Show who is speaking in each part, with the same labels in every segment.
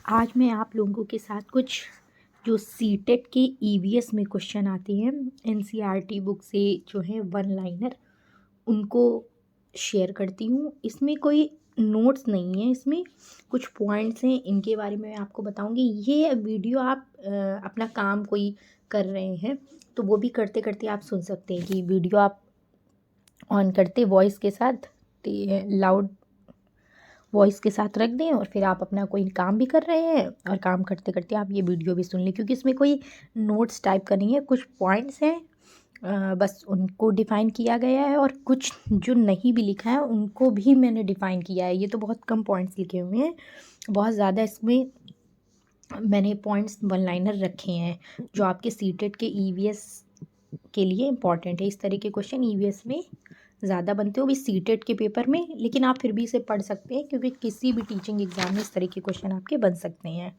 Speaker 1: आज मैं आप लोगों के साथ कुछ जो सीटेट के ईवीएस में क्वेश्चन आते हैं एनसीईआरटी बुक से जो है वन लाइनर उनको शेयर करती हूँ। इसमें कोई नोट्स नहीं है, इसमें कुछ पॉइंट्स हैं, इनके बारे में मैं आपको बताऊँगी। ये वीडियो आप अपना काम कोई कर रहे हैं तो वो भी करते करते आप सुन सकते हैं कि वीडियो आप ऑन करते वॉइस के साथ लाउड वॉइस के साथ रख दें और फिर आप अपना कोई काम भी कर रहे हैं और काम करते करते आप ये वीडियो भी सुन लें, क्योंकि इसमें कोई नोट्स टाइप का नहीं है। कुछ पॉइंट्स हैं, बस उनको डिफ़ाइन किया गया है, और कुछ जो नहीं भी लिखा है उनको भी मैंने डिफ़ाइन किया है। ये तो बहुत कम पॉइंट्स लिखे हुए हैं, बहुत ज़्यादा इसमें मैंने पॉइंट्स वन लाइनर रखे हैं जो आपके सीटेट के ईवीएस के लिए इम्पॉर्टेंट है। इस तरह के क्वेश्चन ईवीएस में ज़्यादा बनते हो भी सीटेट के पेपर में, लेकिन आप फिर भी इसे पढ़ सकते हैं क्योंकि किसी भी टीचिंग एग्ज़ाम में इस तरह के क्वेश्चन आपके बन सकते हैं,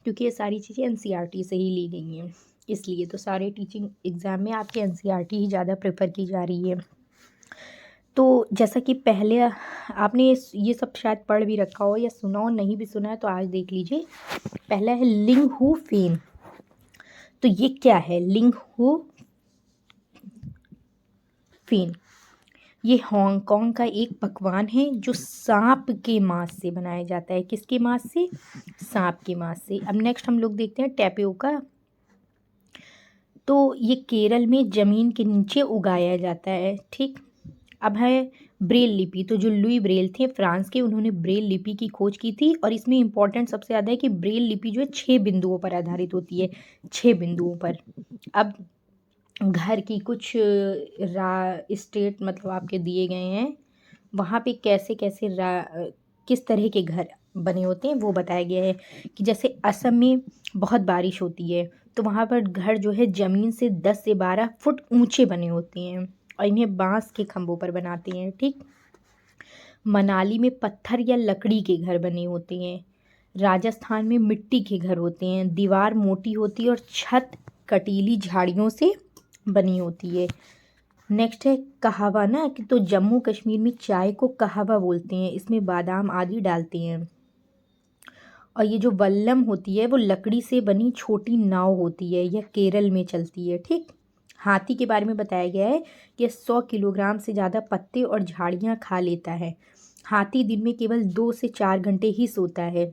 Speaker 1: क्योंकि ये सारी चीज़ें एनसीईआरटी से ही ली गई हैं। इसलिए तो सारे टीचिंग एग्ज़ाम में आपके एनसीईआरटी ही ज़्यादा प्रेफर की जा रही है। तो जैसा कि पहले आपने ये सब शायद पढ़ भी रखा हो या सुना हो, नहीं भी सुना है तो आज देख लीजिए। पहला है लिंग हू फेन। तो ये क्या है लिंग हू फेन? ये हांगकांग का एक पकवान है जो सांप के मांस से बनाया जाता है। किसके मांस से? सांप के मांस से। अब नेक्स्ट हम लोग देखते हैं टैपियोका। तो ये केरल में ज़मीन के नीचे उगाया जाता है, ठीक। अब है ब्रेल लिपि। तो जो लुई ब्रेल थे फ्रांस के, उन्होंने ब्रेल लिपि की खोज की थी, और इसमें इम्पॉर्टेंट सबसे ज़्यादा है कि ब्रेल लिपि जो है 6 बिंदुओं पर आधारित होती है, 6 बिंदुओं पर। अब घर की कुछ स्टेट मतलब आपके दिए गए हैं, वहाँ पे कैसे कैसे किस तरह के घर बने होते हैं वो बताया गया है। कि जैसे असम में बहुत बारिश होती है तो वहाँ पर घर जो है ज़मीन से 10 से 12 फुट ऊंचे बने होते हैं, और इन्हें बांस के खंभों पर बनाते हैं, ठीक। मनाली में पत्थर या लकड़ी के घर बने होते हैं। राजस्थान में मिट्टी के घर होते हैं, दीवार मोटी होती है और छत कटीली झाड़ियों से बनी होती है। नेक्स्ट है कहावा ना, कि तो जम्मू कश्मीर में चाय को कहावा बोलते हैं, इसमें बादाम आदि डालते हैं। और ये जो वल्लम होती है वो लकड़ी से बनी छोटी नाव होती है, यह केरल में चलती है, ठीक। हाथी के बारे में बताया गया है कि 100 किलोग्राम से ज़्यादा पत्ते और झाड़ियाँ खा लेता है। हाथी दिन में केवल 2 से 4 घंटे ही सोता है,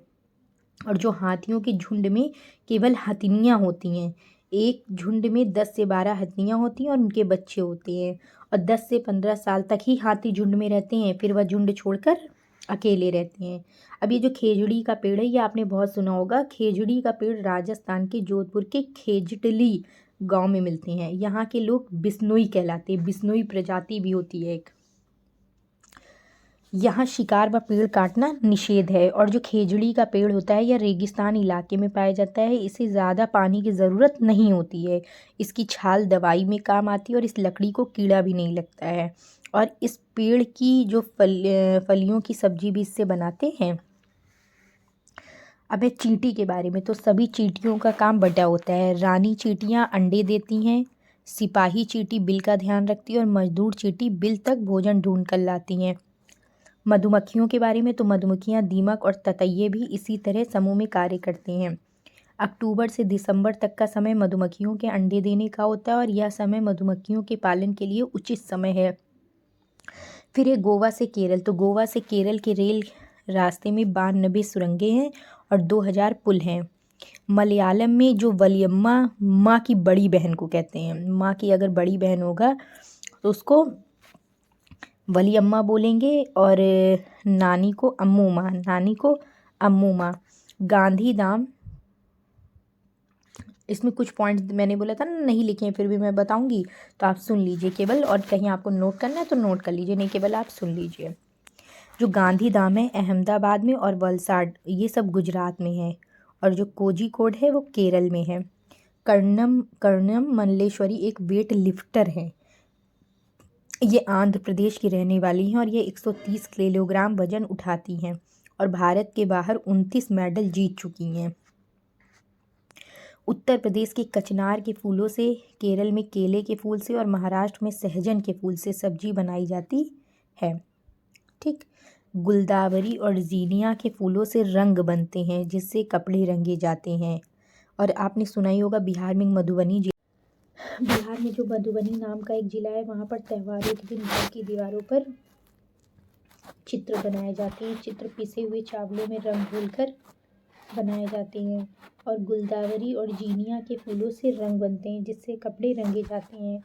Speaker 1: और जो हाथियों के झुंड में केवल हथिनियाँ होती हैं। एक झुंड में 10 से 12 हथिनियाँ होती हैं और उनके बच्चे होते हैं, और 10 से 15 साल तक ही हाथी झुंड में रहते हैं, फिर वह झुंड छोड़कर अकेले रहते हैं। अब ये जो खेजड़ी का पेड़ है ये आपने बहुत सुना होगा। खेजड़ी का पेड़ राजस्थान के जोधपुर के खेजटली गांव में मिलते हैं। यहाँ के लोग बिश्नोई कहलाते हैं, बिश्नोई प्रजाति भी होती है एक। यहाँ शिकार व पेड़ काटना निषेध है, और जो खेजड़ी का पेड़ होता है यह रेगिस्तान इलाके में पाया जाता है। इसे ज़्यादा पानी की ज़रूरत नहीं होती है। इसकी छाल दवाई में काम आती है और इस लकड़ी को कीड़ा भी नहीं लगता है। और इस पेड़ की जो फलियों की सब्जी भी इससे बनाते हैं। अब है चींटी के बारे में। तो सभी चींटियों का काम बटा होता है। रानी चींटियाँ अंडे देती हैं, सिपाही चींटी बिल का ध्यान रखती है, और मजदूर चींटी बिल तक भोजन ढूंढ कर लाती हैं। मधुमक्खियों के बारे में। तो मधुमक्खियाँ, दीमक और ततैये भी इसी तरह समूह में कार्य करते हैं। अक्टूबर से दिसंबर तक का समय मधुमक्खियों के अंडे देने का होता है, और यह समय मधुमक्खियों के पालन के लिए उचित समय है। फिर है गोवा से केरल। तो गोवा से केरल के रेल रास्ते में 92 सुरंगें हैं और 2000 पुल हैं। मलयालम में जो वलियम्मा माँ की बड़ी बहन को कहते हैं, माँ की अगर बड़ी बहन होगा तो उसको वलियम्मा बोलेंगे, और नानी को अम्मू माँ, नानी को अम्मू माँ। गांधी धाम, इसमें कुछ पॉइंट्स मैंने बोला था ना नहीं लिखे हैं, फिर भी मैं बताऊंगी तो आप सुन लीजिए केवल, और कहीं आपको नोट करना है तो नोट कर लीजिए, नहीं केवल आप सुन लीजिए। जो गांधी धाम है अहमदाबाद में, और वलसाड ये सब गुजरात में है, और जो कोझिकोड है वो केरल में है। कर्णम मल्लेश्वरी एक वेट लिफ्टर है, ये आंध्र प्रदेश की रहने वाली हैं, और ये 130 किलोग्राम वजन उठाती हैं, और भारत के बाहर 29 मेडल जीत चुकी हैं। उत्तर प्रदेश के कचनार के फूलों से, केरल में केले के फूल से, और महाराष्ट्र में सहजन के फूल से सब्जी बनाई जाती है, ठीक। गुलदावरी और जीनिया के फूलों से रंग बनते हैं जिससे कपड़े रंगे जाते हैं। और आपने सुना ही होगा बिहार में मधुबनी बिहार में जो मधुबनी नाम का एक ज़िला है वहाँ पर त्योहारों के दिन घर की दीवारों पर चित्र बनाए जाते हैं। चित्र पिसे हुए चावलों में रंग घोलकर बनाए जाते हैं। और गुलदावरी और जीनिया के फूलों से रंग बनते हैं जिससे कपड़े रंगे जाते हैं।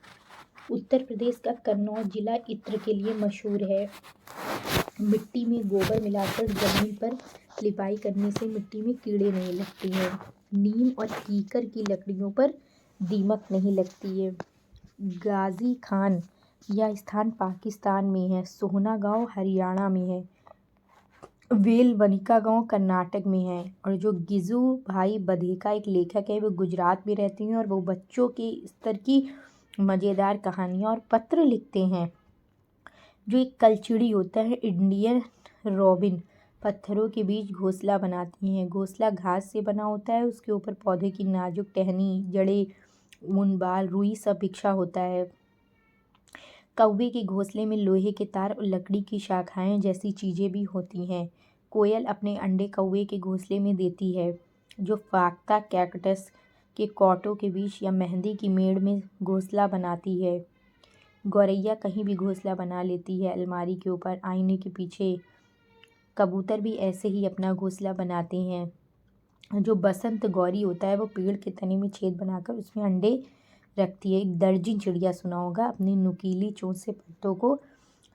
Speaker 1: उत्तर प्रदेश का कन्नौज जिला इत्र के लिए मशहूर है। मिट्टी में गोबर मिलाकर जमीन पर लिपाई करने से मिट्टी में कीड़े नहीं लगते हैं। नीम और कीकर की लकड़ियों पर दीमक नहीं लगती है। गाजी खान यह स्थान पाकिस्तान में है। सोहना गांव हरियाणा में है। वेलवनिका गांव कर्नाटक में है। और जो गिजू भाई बधेका एक लेखक है वो गुजरात में रहते हैं और वो बच्चों के स्तर की मज़ेदार कहानियाँ और पत्र लिखते हैं। जो एक कलचिड़ी होता है इंडियन रॉबिन पत्थरों के बीच घोंसला बनाती हैं। घोंसला घास से बना होता है। उसके ऊपर पौधे की नाजुक टहनी जड़ें ऊन बाल रुई सब बिछा होता है। कौवे के घोंसले में लोहे के तार और लकड़ी की शाखाएं जैसी चीज़ें भी होती हैं। कोयल अपने अंडे कौवे के घोंसले में देती है। जो फाख्ता कैक्टस के कॉटों के बीच या मेहंदी की मेड़ में घोंसला बनाती है। गौरैया कहीं भी घोंसला बना लेती है। अलमारी के ऊपर आईने के पीछे कबूतर भी ऐसे ही अपना घोंसला बनाते हैं। जो बसंत गौरी होता है वो पेड़ के तने में छेद बनाकर उसमें अंडे रखती है। एक दर्जन चिड़िया सुना होगा अपनी नुकीली चोंच से पत्तों को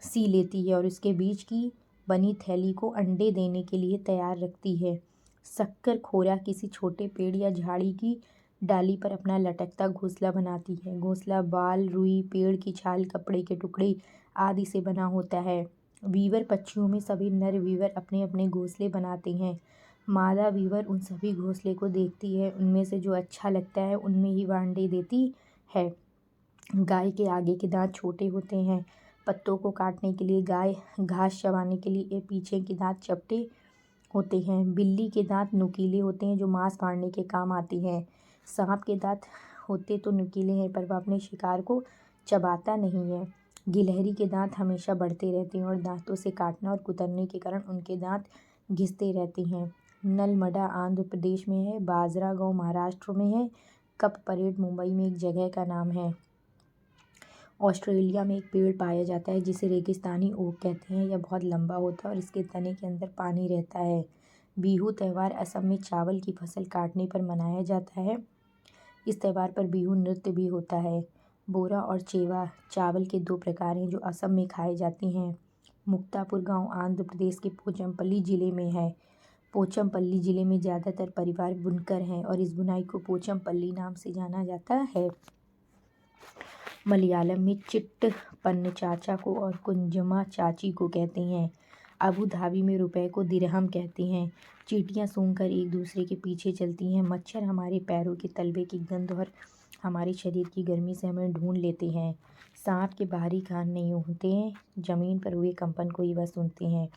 Speaker 1: सी लेती है और उसके बीच की बनी थैली को अंडे देने के लिए तैयार रखती है। शक्कर खोरा किसी छोटे पेड़ या झाड़ी की डाली पर अपना लटकता घोंसला बनाती है। घोंसला बाल रुई पेड़ की छाल कपड़े के टुकड़े आदि से बना होता है। वीवर पक्षियों में सभी नर वीवर अपने अपने घोंसले बनाते हैं। मादा वीवर उन सभी घोंसले को देखती है। उनमें से जो अच्छा लगता है उनमें ही वह अंडे देती है। गाय के आगे के दांत छोटे होते हैं। पत्तों को काटने के लिए गाय घास चबाने के लिए पीछे के दांत चपटे होते हैं। बिल्ली के दांत नुकीले होते हैं जो मांस फाड़ने के काम आते हैं। सांप के दांत होते तो नुकीले हैं पर वह अपने शिकार को चबाता नहीं है। गिलहरी के दांत हमेशा बढ़ते रहते हैं और दांतों से काटना और कुतरने के कारण उनके दांत घिसते रहते हैं। नलमडा आंध्र प्रदेश में है। बाजरा गांव महाराष्ट्र में है। कप परेड मुंबई में एक जगह का नाम है। ऑस्ट्रेलिया में एक पेड़ पाया जाता है जिसे रेगिस्तानी ओक कहते हैं। यह बहुत लंबा होता है और इसके तने के अंदर पानी रहता है। बिहू त्यौहार असम में चावल की फसल काटने पर मनाया जाता है। इस त्यौहार पर बिहू नृत्य भी होता है। बोरा और चेवा चावल के दो प्रकार हैं जो असम में खाए जाते हैं। मुक्तापुर गांव आंध्र प्रदेश के पोचमपल्ली ज़िले में है। पोचमपल्ली ज़िले में ज़्यादातर परिवार बुनकर हैं और इस बुनाई को पोचमपल्ली नाम से जाना जाता है। मलयालम में चिट्ट पन्न चाचा को और कुंजमा चाची को कहते हैं। अबू धाबी में रुपए को दिरहम कहते हैं। चींटियां सूंघकर एक दूसरे के पीछे चलती हैं। मच्छर हमारे पैरों के तलवे की गंध और हमारे शरीर की गर्मी से हमें ढूंढ लेते हैं। सांप के बाहरी कान नहीं होते हैं। ज़मीन पर हुए कंपन को ही वह सुनते हैं।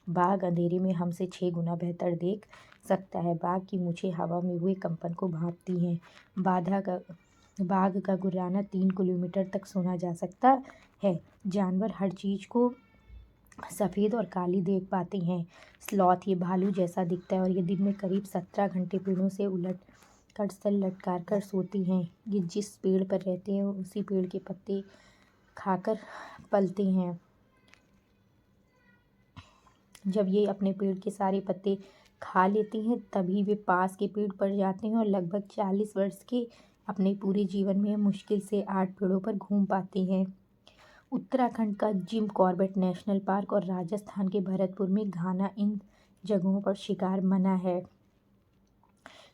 Speaker 1: बाघ अंधेरे में हमसे 6 गुना बेहतर देख सकता है। बाघ की मूछें हवा में हुए कंपन को भांपती हैं। बाघ का गुर्राना 3 किलोमीटर तक सुना जा सकता है। जानवर हर चीज़ को सफ़ेद और काली देख पाते हैं। स्लॉथ ये भालू जैसा दिखता है और ये दिन में करीब 17 घंटे पेड़ों से उलट कर सर लटका कर सोती हैं। ये जिस पेड़ पर रहते हैं उसी पेड़ के पत्ते खाकर पलते हैं। जब ये अपने पेड़ के सारे पत्ते खा लेते हैं तभी वे पास के पेड़ पर जाते हैं और लगभग 40 वर्ष के अपने पूरे जीवन में मुश्किल से 8 पेड़ों पर घूम पाते हैं। उत्तराखंड का जिम कॉर्बेट नेशनल पार्क और राजस्थान के भरतपुर में घाना इन जगहों पर शिकार मना है।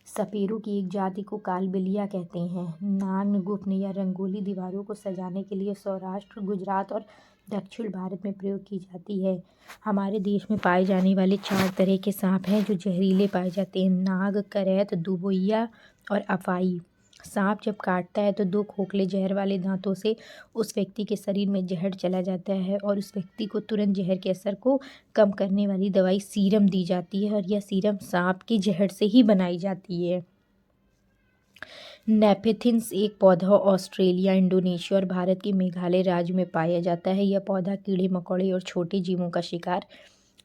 Speaker 1: सपेरों की एक जाति को कालबेलिया कहते हैं। नाग गुफन या रंगोली दीवारों को सजाने के लिए सौराष्ट्र गुजरात और दक्षिण भारत में प्रयोग की जाती है। हमारे देश में पाए जाने वाले 4 तरह के सांप हैं जो जहरीले पाए जाते हैं। नाग करैत दुबोइया और अफाई। सांप जब काटता है तो 2 खोखले जहर वाले दांतों से उस व्यक्ति के शरीर में जहर चला जाता है और उस व्यक्ति को तुरंत जहर के असर को कम करने वाली दवाई सीरम दी जाती है और यह सीरम सांप के जहर से ही बनाई जाती है। नेफेथिन्स एक पौधा ऑस्ट्रेलिया इंडोनेशिया और भारत के मेघालय राज्य में पाया जाता है। यह पौधा कीड़े मकोड़े और छोटे जीवों का शिकार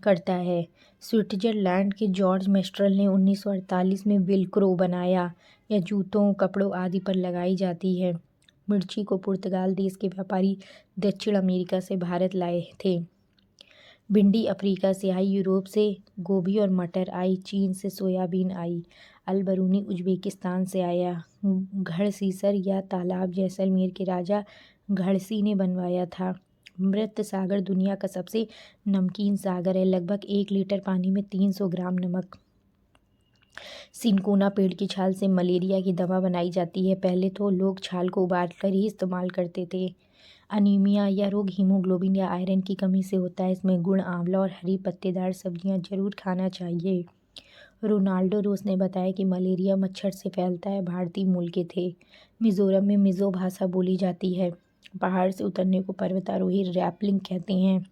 Speaker 1: करता है। स्विट्जरलैंड के जॉर्ज मेस्ट्रल ने 1948 में वेलक्रो बनाया, यह जूतों, कपड़ों आदि पर लगाई जाती है। मिर्ची को पुर्तगाल देश के व्यापारी दक्षिण अमेरिका से भारत लाए थे। भिंडी अफ्रीका से आई, यूरोप से गोभी और मटर आई, चीन से सोयाबीन आई, अलबरूनी उज्बेकिस्तान से आया। घड़सीसर या तालाब जैसलमेर के राजा घड़सी ने बनवाया था। मृत सागर दुनिया का सबसे नमकीन सागर है, लगभग 1 लीटर पानी में 300 ग्राम नमक। सिनकोना पेड़ की छाल से मलेरिया की दवा बनाई जाती है। पहले तो लोग छाल को उबाल कर ही इस्तेमाल करते थे। अनीमिया या रोग हीमोग्लोबिन या आयरन की कमी से होता है। इसमें गुड़, आंवला और हरी पत्तेदार सब्जियां जरूर खाना चाहिए। रोनाल्डो रोस ने बताया कि मलेरिया मच्छर से फैलता है। भारतीय मूल के थे। मिजोरम में मिजो भाषा बोली जाती है। पहाड़ से उतरने को पर्वतारोही रैपलिंग कहते हैं।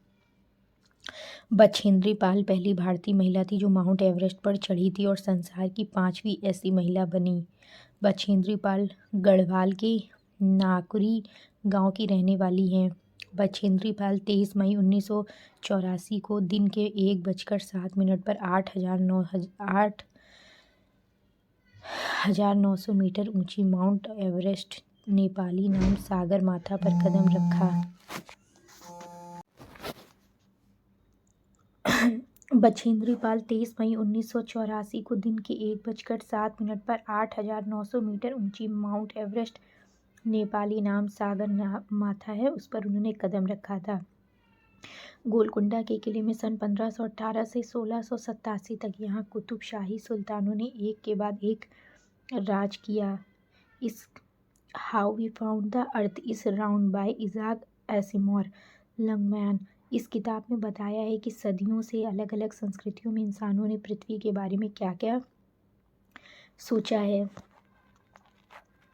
Speaker 1: बछेंद्री पाल पहली भारतीय महिला थी जो माउंट एवरेस्ट पर चढ़ी थी और संसार की 5वीं ऐसी महिला बनी। बछेंद्री पाल गढ़वाल के नाकुरी गांव की रहने वाली हैं। बछेंद्री पाल 23 मई 1984 को दिन के 1:07 पर 8,900 मीटर ऊंची माउंट एवरेस्ट नेपाली नाम सागर माथा पर कदम रखा। बछेंद्री पाल 23 मई 1984 को दिन के 1:07 पर 8,900 मीटर ऊंची माउंट एवरेस्ट नेपाली नाम सागर माथा है उस पर उन्होंने कदम रखा था। गोलकुंडा के किले में सन 1518 से 1687 तक यहाँ कुतुबशाही सुल्तानों ने एक के बाद एक राज किया। इस how we found the earth is round by Isaac Asimov Longman इस किताब में बताया है कि सदियों से अलग अलग संस्कृतियों में इंसानों ने पृथ्वी के बारे में क्या क्या सोचा है।